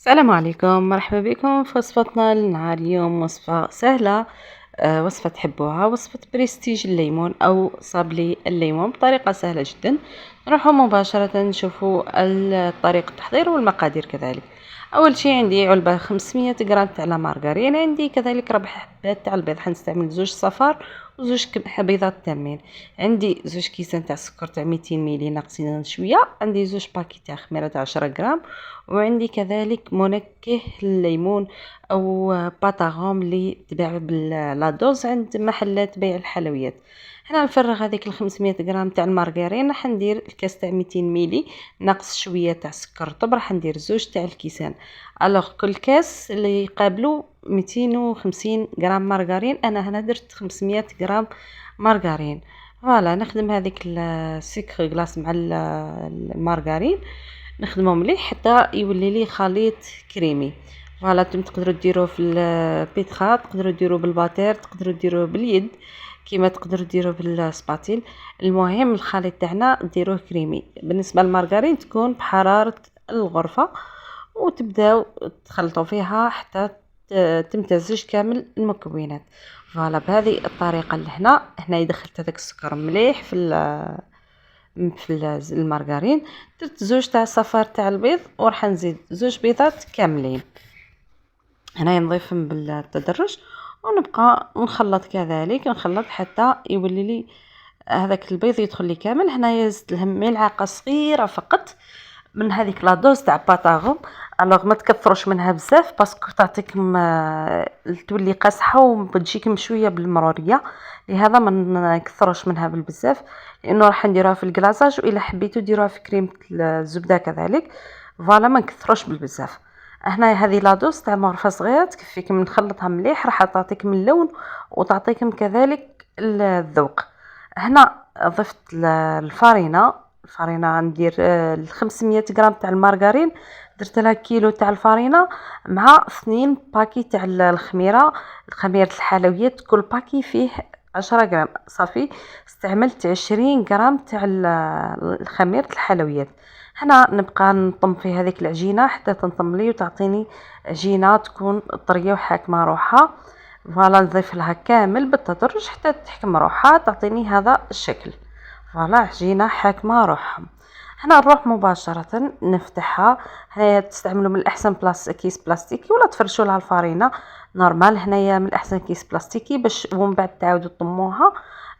السلام عليكم، مرحبا بكم في وصفتنا لنهار اليوم. وصفة سهلة، وصفة تحبوها، وصفة بريستيج الليمون أو صابلي الليمون بطريقة سهلة جدا. نروحوا مباشرة نشوفوا طريقة التحضير والمقادير كذلك. أول شيء عندي علبة 500 غرام تاع لا مارغرين، عندي كذلك ربع حبات تاع البيض، حنستعمل زوج صفار وزوج بيضات تامين. عندي زوج كيسان تاع السكر تاع 200 ميلي ناقصين شوية، عندي زوج باكي تاع خميرة تاع 10 غرام، وعندي كذلك منكه الليمون او باتاغوم اللي تباع باللادوز عند محلات بيع الحلويات. هنا نفرغ هذيك ال 500 غرام تاع المارغرين، راح ندير الكاس تاع 200 ميلي ناقص شويه تاع سكر رطب، راح ندير زوج تاع الكيسان. الوغ كل كاس اللي يقابلوا 250 غرام مارغرين، انا هنا درت 500 غرام مارغرين. فوالا نخدم هذيك السكر غلاس مع المارغرين، نخدمه مليح حتى يولي لي خليط كريمي. فوالا نتوما تقدروا ديروه في البيتخا، تقدروا ديروه بالباتير، تقدروا ديروه باليد، كيما تقدروا ديروه بالسباتيل. المهم الخليط تاعنا ديروه كريمي. بالنسبه للمارغرين تكون بحراره الغرفه، وتبداو تخلطوا فيها حتى تمتزج كامل المكونات. فوالا بهذه الطريقه اللي هنا دخلت هذاك السكر مليح في المارغرين. درت زوج تاع صفار تاع البيض، وراح نزيد زوج بيضات كاملين. هنايا نضيفهم بالتدرج، ونبقى نخلط كذلك، نخلط حتى يولي لي هذاك البيض يدخل لي كامل. هنايا زدت لهم ملعقه صغيره فقط من هذيك لادوز تاع باتاغوم. الوغ ما تكثروش منها بزاف باسكو تعطيكم تولي قاصحه وتجيكم شويه بالمروريه، لهذا ما نكثروش منها بالبزاف، لانه راح نديروها في الكلاصاج، والا حبيتو ديروها في كريمه الزبده كذلك. فوالا ما نكثروش بالبزاف. هنا هذه لادوز تاع مغرفه صغيره تكفيكم، نخلطها مليح راح تعطيكم اللون وتعطيكم كذلك الذوق. هنا ضفت الفرينه ندير 500 غرام تاع المارغرين، درت لها كيلو تاع الفرينه مع 2 باكي تاع خميره الحلويات، كل باكي فيه 10 غرام صافي. استعملت 20 غرام تاع خميره الحلويات. هنا نبقى نطم في هذيك العجينه حتى تنطم لي وتعطيني عجينه تكون طريه وحاكمه روحها. فوالا نضيف لها كامل بالتدرج حتى تحكم روحها تعطيني هذا الشكل. فوالا عجينه حاكمه روحها. هنا نروح مباشره نفتحها. هنايا تستعملوا من الاحسن كيس بلاستيكي، ولا تفرشوا لها الفرينه نورمال. هنايا من الاحسن كيس بلاستيكي باش ومن بعد تعاودوا تطموها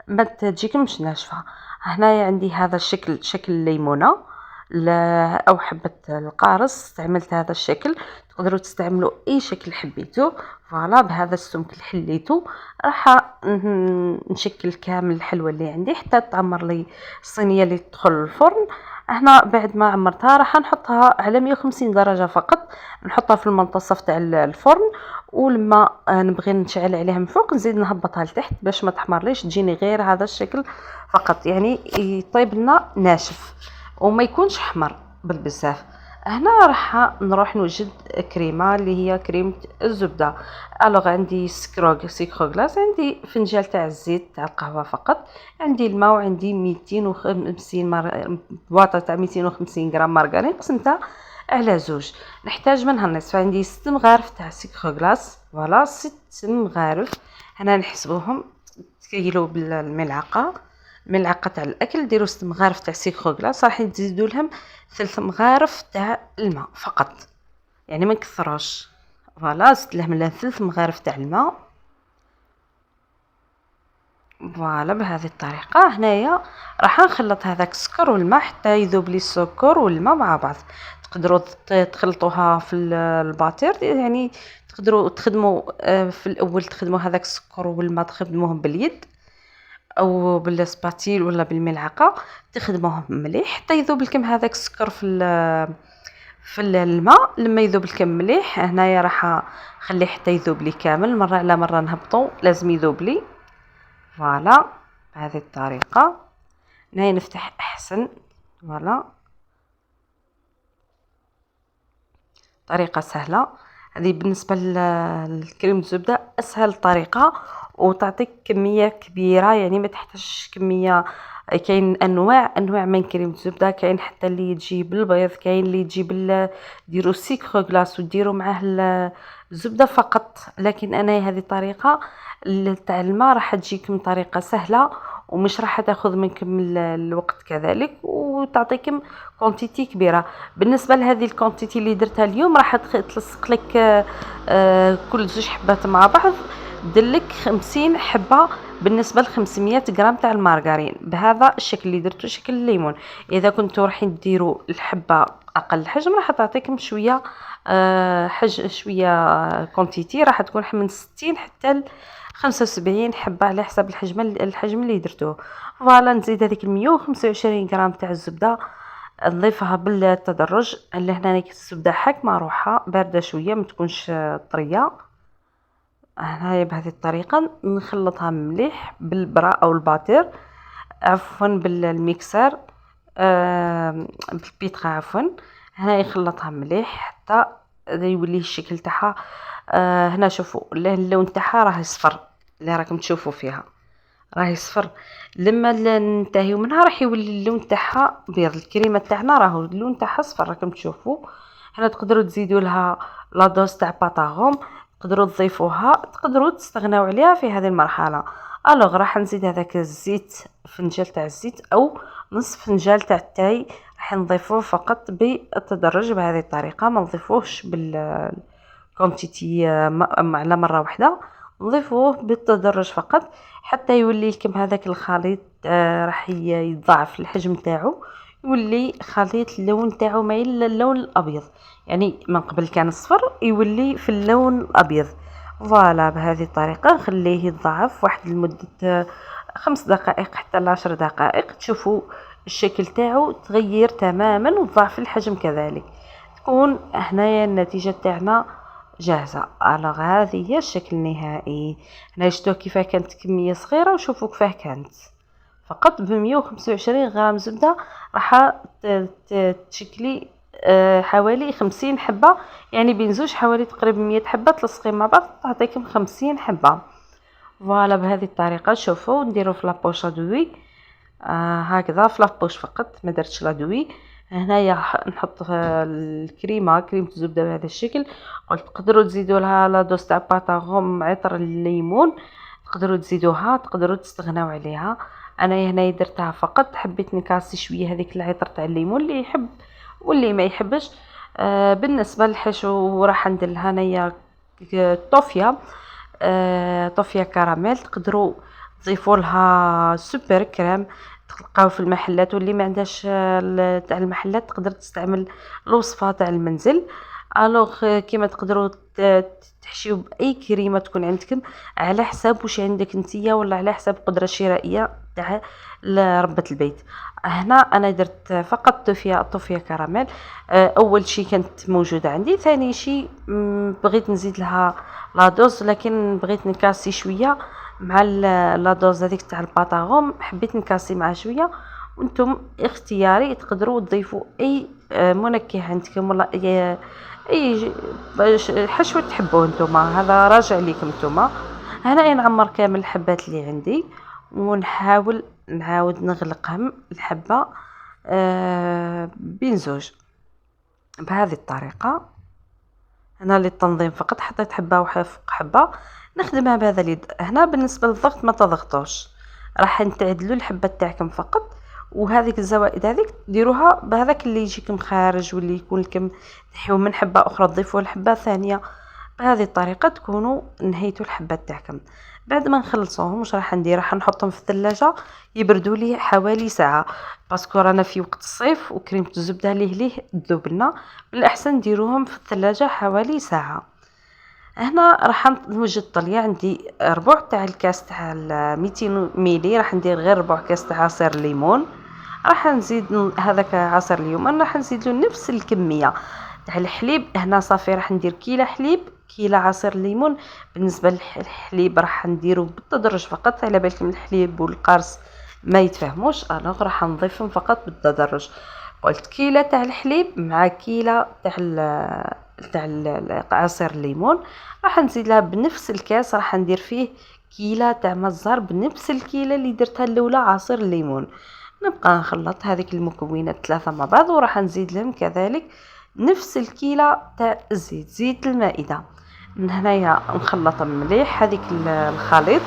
ما تجيكمش ناشفه. هنايا عندي هذا الشكل، شكل الليمونه او حبه القارص. استعملت هذا الشكل، تقدروا تستعملوا اي شكل حبيتو. فوالا بهذا السمك اللي حليته راح نشكل كامل الحلوى اللي عندي حتى تعمر لي الصينيه اللي تدخل الفرن. هنا بعد ما عمرتها راح نحطها على 150 درجه فقط، نحطها في المنتصف تاع الفرن، ولما نبغي نشعل عليها من فوق نزيد نهبطها لتحت باش ما تحمرليش، تجيني غير هذا الشكل فقط، يعني يطيب لنا ناشف وما يكونش حمر بالبزاف. هنا راح نروح نوجد كريمه اللي هي كريمه الزبده. الوغ عندي سكرو غلاس، عندي فنجان تاع الزيت تاع القهوه فقط، عندي الماء، وعندي 250 بواطه تاع 250 غرام مارغرين قسمتها على زوج. نحتاج منها النصف، عندي 6 مغارف تاع سكر غلاس. فوالا 6 مغارف. هنا نحسبوهم تكيلوا بالملعقه، ملعقه تاع الاكل ديروا 6 مغارف تاع سكر غلاس، راح تزيدوا لهم 3 مغارف تاع الماء فقط، يعني ما نكثروش. فوالا زدت لهم 3 مغارف تاع الماء. فوالا بهذه الطريقه. هنايا راح نخلط هذاك السكر والماء حتى يذوب لي السكر والماء مع بعض. تقدروا تخلطوها في الباتير، يعني تقدروا تخدموا في الاول تخدموا هذاك السكر والماء تخدموهم باليد او بالسباتيل ولا بالملعقه، تخدموهم مليح حتى يذوب لكم هذاك السكر في الماء. لما يذوب لكم مليح هنايا راح خليه حتى يذوب لي كامل، مره على مره نهبطوا لازم يذوب لي. فوالا بهذه الطريقه. هنا نفتح احسن. فوالا طريقه سهله هذه بالنسبه للكريم الزبده، اسهل طريقه وتعطيك كمية كبيرة، يعني ما تحتاجش كمية. كاين انواع من كريم الزبده، كاين حتى اللي تجي بالبيض، كاين اللي تجي ديروا سيكر غلاس وديروا معاه الزبده فقط. لكن انا هذه الطريقه تاع الماء راح تجيكم طريقه سهله ومش راح تاخذ منكم الوقت كذلك، وتعطيكم كونتيتي كبيره. بالنسبه لهذه الكونتيتي اللي درتها اليوم راح تلصق لك كل زوج حبات مع بعض دلك 50 حبه بالنسبه ل 500 غرام تاع المارغرين. بهذا الشكل اللي درتو شكل الليمون. اذا كنتو رايحين ديروا الحبه اقل حجم راح تعطيكم شويه شويه كونتيتي، راح تكون من 60 حتى ل 75 حبه على حسب الحجم اللي درتوه. فوالا نزيد هذيك 125 غرام تاع الزبده نضيفها بالتدرج. لهنا الزبده حاكمه روحها بارده شويه ما تكونش طريه. هنايا بهذه الطريقه نخلطها مليح بالبرا او الباتير، عفوا بالميكسر، بالبيترا عفوا. هنا يخلطها مليح حتى يولي الشكل تاعها. هنا شوفوا اللون تاعها راه يصفر اللي راكم تشوفوا فيها، راه يصفر. لما ننتهيو منها راح يولي اللون تاعها بيض. الكريمه تاعنا راهو اللون تاعها صفر راكم تشوفوا. هنا تقدروا تزيدوا لها لا دوز تاع باطاغوم، تقدروا تضيفوها، تقدروا تستغناو عليها في هذه المرحله. الوغ راح نزيد هذاك الزيت، فنجال تاع الزيت او نصف فنجال تاع التاي، راح نضيفوه فقط بالتدرج بهذه الطريقه، ما نضيفوهش بالكونتيتي على مره واحده، نضيفوه بالتدرج فقط حتى يولي لكم هذاك الخليط. راح يضاعف الحجم تاعو، يولي خليط اللون تاعو مايل للون الابيض، يعني من قبل كان صفر يولي في اللون الابيض. فوالا بهذه الطريقه نخليه يتضاعف واحد لمده 5 دقائق حتى ل10 دقائق. تشوفوا الشكل تاعو تغير تماما وضاعف الحجم كذلك. تكون هنايا النتيجه تاعنا جاهزه. الوغ هذه هي الشكل النهائي. هنا شفتوا كيفاه كانت كميه صغيره وشوفوا كيفاه كانت فقط ب 125 غرام زبده راح تشكلي حوالي 50 حبه، يعني بين زوج حوالي تقريبا 100 حبه تلصقين مع بعض تعطيكم 50 حبه. فوالا بهذه الطريقه شوفوا نديرو في لابوش دوي هكذا في لابوش فقط، ما درتش لا دوي. هنايا نحط كريمه الزبده بهذا الشكل. قلت تقدروا تزيدوا لها لا دوز تاع باطاغوم عطر الليمون، تقدروا تزيدوها، تقدروا تستغناو عليها. انا هنا درتها فقط، حبيت نكاسي شويه هذيك العطر تاع الليمون، اللي يحب واللي ما يحبش. بالنسبه للحشو راح ندير لها انايا طوفيه، طوفيه كراميل. تقدروا تضيفوا لها سوبر كريم تلقاو في المحلات، واللي ما عندهاش تاع المحلات تقدر تستعمل الوصفه تاع المنزل. الوغ كيما تقدروا تحشيو باي كريمه تكون عندكم على حساب واش عندك نتيا، ولا على حساب القدره الشرائيه تاع ربة البيت. هنا انا درت فقط طوفيه كراميل. اول شيء كانت موجوده عندي، ثاني شيء بغيت نزيد لها لا دوز، لكن بغيت نكاسي شويه مع لا دوز هذيك تاع الباطاغوم، حبيت نكاسي معها شويه. وانتم اختياري، تقدروا تضيفوا اي منكه عندكم ولا اي حشوه تحبوه نتوما، هذا راجع ليكم نتوما. هنا نعمر كامل الحبات اللي عندي ونحاول نعاود نغلقهم الحبه بين زوج بهذه الطريقه. هنا للتنظيم فقط حطيت حبه وفوق حبه نخدمها بهذا اليد. هنا بالنسبه للضغط ما تضغطوش، راح نتعدلوا الحبه تاعكم فقط، وهذيك الزوائد هذيك ديروها بهذاك اللي يجيكم خارج واللي يكون لكم تحيو من حبه اخرى تضيفوا الحبه ثانيه. بهذه الطريقه تكونوا نهيتوا الحبات تاعكم. بعد ما نخلصوهم واش راح ندير؟ راح نحطهم في الثلاجه يبردوا لي حوالي ساعه، باسكو رانا في وقت الصيف وكريمه الزبده ليه تذوب لنا، بالاحسن نديروهم في الثلاجه حوالي ساعه. هنا راح نوجد طليه، عندي ربع تاع الكاس تاع 200 ميلي، راح ندير غير ربع كاس تاع عصير الليمون. راح نزيد هذاك عصير الليمون راح نزيد له نفس الكميه تاع الحليب. هنا صافي راح ندير كيلو حليب كيلو عصير الليمون. بالنسبه للحليب راح نديرو بالتدرج فقط، على بالكم الحليب والقرص ما يتفاهموش، الوغ راح نضيفهم فقط بالتدرج. قلت كيلو تاع الحليب مع كيلو تاع عصير الليمون، راح نزيد لها بنفس الكاس راح ندير فيه كيلة تاع مزار بنفس الكيلة اللي درتها الاولى عصير الليمون. نبقى نخلط هذيك المكونات ثلاثة مع بعض، وراح نزيد لهم كذلك نفس الكيلة تاع الزيت، زيت المائدة. من هنايا نخلط مليح هذيك الخليط،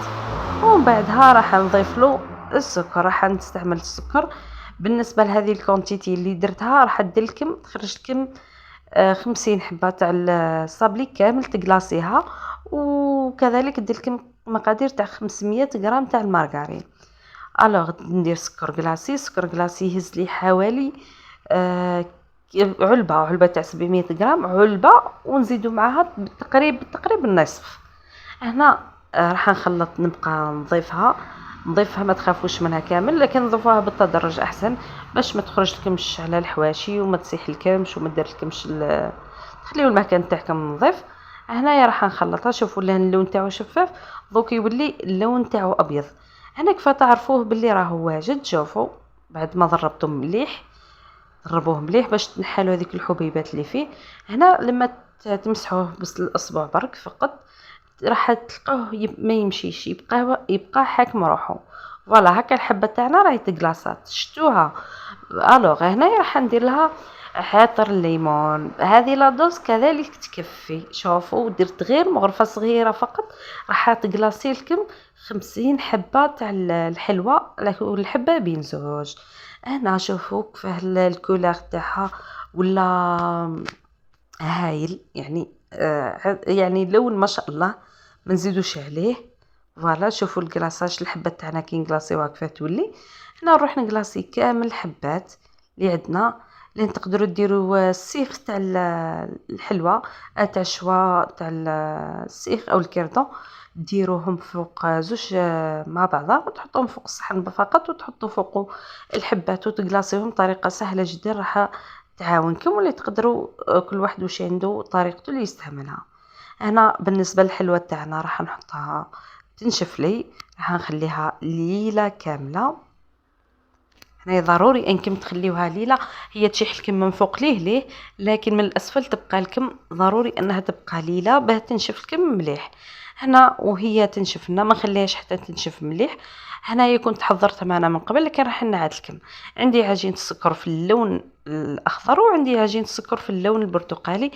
ومن بعدها راح نضيف له السكر. راح نستعمل السكر بالنسبه لهذه الكونتيتي اللي درتها، راح ندير لكم تخرج لكم 50 حبه تاع الصابلي كامل تقلاصيها، وكذلك ندير لكم مقادير تاع 500 غرام تاع المارغرين. الوغ ندير سكر كلاصي. سكر كلاصي يهز لي حوالي علبه تاع 700 غرام، علبه، ونزيدو معاها بالتقريب النصف. هنا راح نخلط، نبقى نضيفها ما تخافوش منها كامل، لكن نضيفوها بالتدرج احسن باش ما تخرج لكمش على الحواشي وما تسيح لكمش وما دير لكمش تخليو المكان تاعكم نظيف. هنايا راح نخلطها. شوفوا لان اللون تاعو شفاف، دوك يولي اللون تاعو ابيض. هنا كيف تعرفوه باللي راهو واجد. شوفوا بعد ما ضربتم مليح، ضربوه مليح باش تنحالوا هذيك الحبيبات اللي فيه. هنا لما تمسحوه بس الاصبع برك فقط، راح تلقاوه ما يمشيش، يبقى حاكم روحو. فوالا هكا الحبه تاعنا راهي تقلاصات، شتوها. الوغ هنايا راح ندير لها عطر الليمون. هذه لا دوز كذلك تكفي. شوفوا درت غير مغرفه صغيره فقط، راح تقلاصي لكم 50 حبه تاع الحلوه، والحبه بين زوج. هنا شوفوا كيفاه الكولور تاعها ولا هايل، يعني اللون ما شاء الله ما نزيدوش عليه. فوالا شوفوا الكلاصاج الحبه تاعنا كي نكلاصيوها كيف تولي. هنا نروح نكلاصي كامل الحبات اللي عندنا، اللي تقدروا ديروا السيخ تاع الحلوه تاع الشوا تاع السيخ او الكردون، ديروهم فوق زوج مع بعضها وتحطوهم فوق الصحن فقط، وتحطوا فوقه الحبات وتكلاصيهم بطريقه سهله جدا. راح تعاونكم، ولا تقدروا كل واحد واش عنده طريقته اللي يستعملها. هنا بالنسبه للحلوه تاعنا راح نحطها تنشف لي، راح نخليها ليله كامله. هنا ضروري انكم تخليوها ليله، هي تشيح لكم من فوق ليه، لكن من الاسفل تبقى لكم ضروري انها تبقى ليله باه تنشف لكم مليح. هنا وهي تنشف لنا ما نخليهاش حتى تنشف مليح. هنايا كنت حضرتها معنا من قبل، لكن راح نعاد لكم. عندي عجينه السكر في اللون الاخضر، وعندي عجينه السكر في اللون البرتقالي.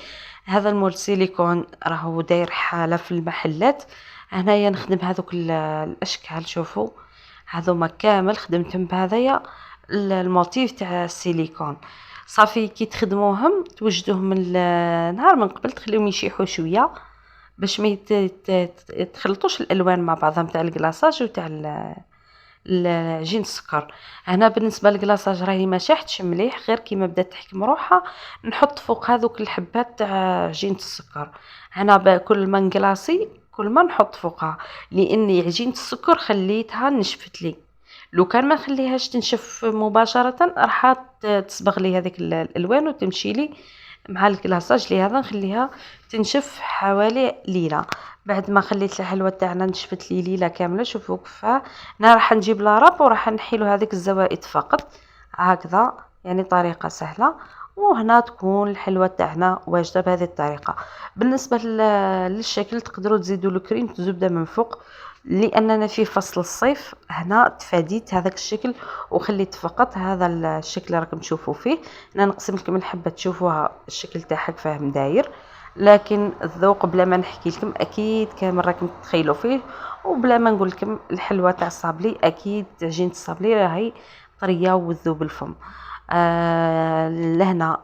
هذا المول سيليكون راهو داير حاله في المحلات. هنايا نخدم هذوك الاشكال. شوفوا هذوما كامل خدمتهم بهذايا الموتيف تاع السيليكون. صافي كي تخدموهم توجدوهم النهار من قبل، تخليهم يشيحوا شويه باش ما تخلطوش الالوان مع بعضها نتاع الكلاصاج وتاع العجين السكر. هنا بالنسبه للكلاصاج راهي ما شاحتش مليح، غير كيما بدات تحكم روحها نحط فوق هذوك الحبات تاع عجينه السكر. هنا كل ما نكلاصي كل ما نحط فوقها، لاني عجينه السكر خليتها نشفت لي. لو كان ما نخليهاش تنشف مباشره راح تصبغ لي هذيك الالوان وتمشي لي مع الكلاصاج. لهذا نخليها تنشف حوالي ليله. بعد ما خليت الحلوه تاعنا نشفت لي ليله كامله، شوفوا كيفاه. انا راح نجيب لاراب وراح نحيلو هذيك الزوائد فقط هكذا، يعني طريقه سهله. وهنا تكون الحلوه تاعنا واجده بهذه الطريقه. بالنسبه للشكل تقدروا تزيدوا الكريم الزبده من فوق، لاننا في فصل الصيف. هنا تفاديت هذاك الشكل وخليت فقط هذا الشكل اللي راكم تشوفوا فيه. انا نقسم لكم الحبه تشوفوها الشكل تاعها فاهم داير، لكن الذوق بلا ما نحكي لكم اكيد كامل راكم تتخيلوا فيه. وبلا ما نقول لكم الحلوه تاع الصابلي، اكيد عجينه الصابلي راهي طريه وذوب الفم. لهنا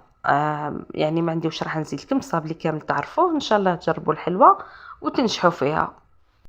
يعني ما عندي واش راح نزيد لكم. الصابلي كامل تعرفوه، ان شاء الله تجربوا الحلوه وتنجحوا فيها.